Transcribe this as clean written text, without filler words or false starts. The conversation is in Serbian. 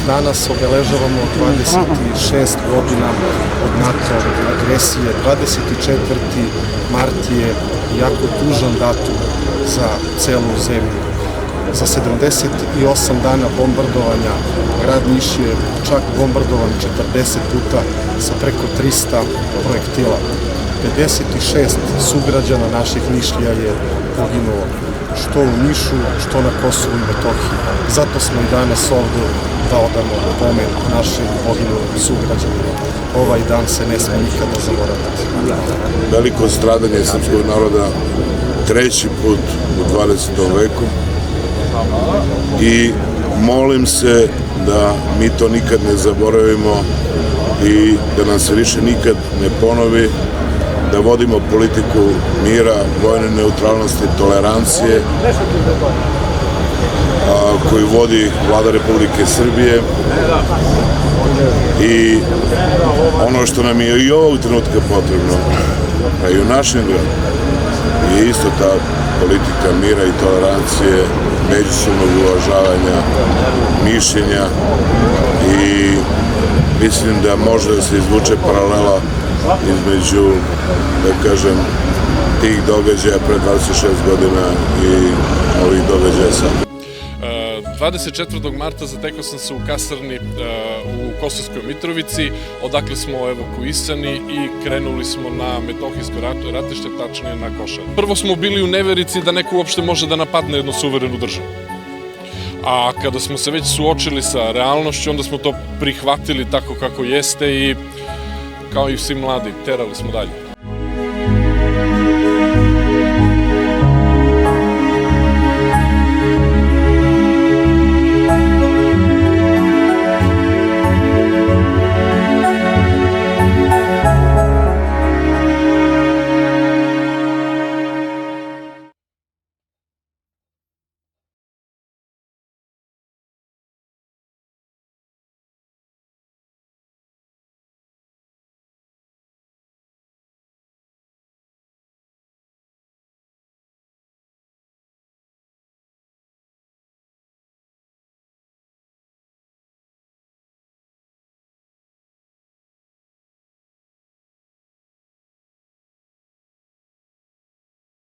danas obeležavamo 26 godina od NATO agresije. 24. mart je jako tužan datum za celu zemlju. Za 78 dana bombardovanja grad Niš je čak bombardovan 40 puta sa preko 300 projektila. 56 sugrađana naših Nišlija je poginulo, što u Nišu, što na Kosovu i Metohiji. Zato smo i danas ovde da odamo pomen našim poginulim sugrađanima. Ovaj dan se ne sme nikada zaboraviti. Veliko stradanje srpskog naroda treći put u 20. veku i molim se da mi to nikad ne zaboravimo i da nam se više nikad ne ponovi, da vodimo politiku mira, vojne neutralnosti, tolerancije koju vodi Vlada Republike Srbije i ono što nam je i ovog trenutka potrebno, a i u našem gradu, je isto ta politika mira i tolerancije, međusobnog uvažavanja, mišljenja i mislim da može da se izvuče paralela između, da kažem, tih događaja pre 26 godina i ovih događaja sada. 24. marta zatekao sam se u kasarni u Kosovskoj Mitrovici, odakle smo evakuisani i krenuli smo na Metohijsko ratište, tačnije na Košare. Prvo smo bili u neverici da neko uopšte može da napadne jednu suverenu državu. A kada smo se već suočili sa realnošću, onda smo to prihvatili tako kako jeste i kao i svi mladi, terali smo dalje.